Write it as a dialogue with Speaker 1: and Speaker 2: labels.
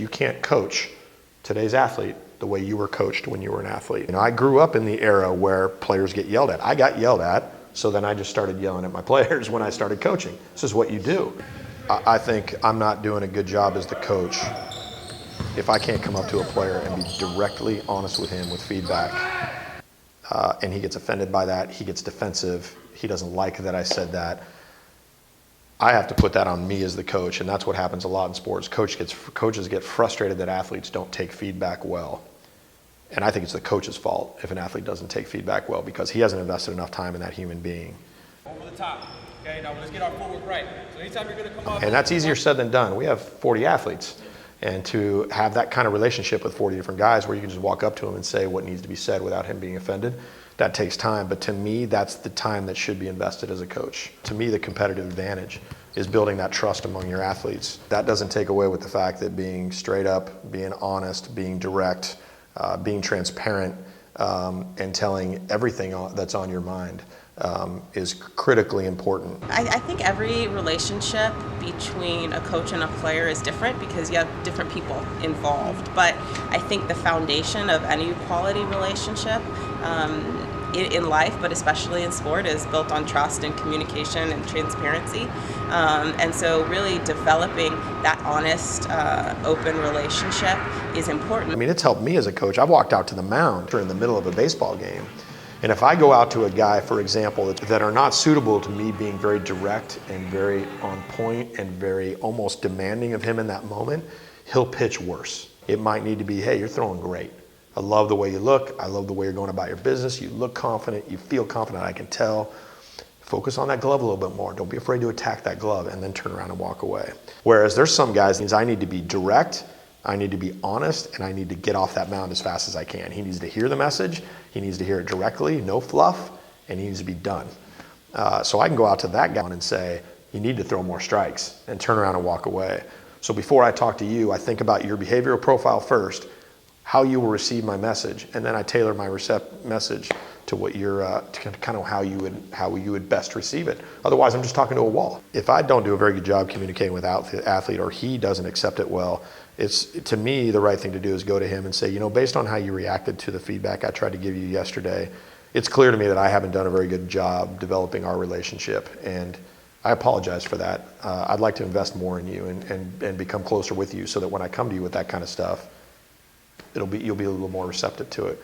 Speaker 1: you can't coach today's athlete the way you were coached when you were an athlete. I grew up in the era where players get yelled at. I got yelled at, so then I just started yelling at my players when I started coaching. This is what you do. I think I'm not doing a good job as the coach if I can't come up to a player and be directly honest with him with feedback, and he gets offended by that, he gets defensive, he doesn't like that I said that. I have to put that on me as the coach, and that's what happens a lot in sports. Coaches get frustrated that athletes don't take feedback well. And I think it's the coach's fault if an athlete doesn't take feedback well, because he hasn't invested enough time in that human being.
Speaker 2: Over the top. Okay, now let's get our footwork right. So anytime you're going to come up.
Speaker 1: And that's easier said than done. We have 40 athletes. And to have that kind of relationship with 40 different guys where you can just walk up to him and say what needs to be said without him being offended, that takes time. But to me, that's the time that should be invested as a coach. To me, the competitive advantage is building that trust among your athletes. That doesn't take away with the fact that being straight up, being honest, being direct, being transparent, and telling everything that's on your mind is critically important.
Speaker 3: I think every relationship between a coach and a player is different because you have different people involved. But I think the foundation of any quality relationship in life, but especially in sport, is built on trust and communication and transparency. And so really developing that honest, open relationship is important.
Speaker 1: I mean, it's helped me as a coach. I've walked out to the mound in the middle of a baseball game. And if I go out to a guy, for example, that are not suitable to me being very direct and very on point and very almost demanding of him in that moment, he'll pitch worse. It might need to be, hey, you're throwing great. I love the way you look. I love the way you're going about your business. You look confident. You feel confident. I can tell. Focus on that glove a little bit more. Don't be afraid to attack that glove and then turn around and walk away. Whereas there's some guys, I need to be direct, I need to be honest, and I need to get off that mound as fast as I can. He needs to hear the message. He needs to hear it directly, no fluff, and he needs to be done. So I can go out to that guy and say, you need to throw more strikes, and turn around and walk away. So before I talk to you, I think about your behavioral profile first, how you will receive my message, and then I tailor my message to what you're, to kind of how you would best receive it. Otherwise, I'm just talking to a wall. If I don't do a very good job communicating with the athlete, or he doesn't accept it well, it's, to me, the right thing to do is go to him and say, based on how you reacted to the feedback I tried to give you yesterday, it's clear to me that I haven't done a very good job developing our relationship, and I apologize for that. I'd like to invest more in you and become closer with you so that when I come to you with that kind of stuff, you'll be a little more receptive to it.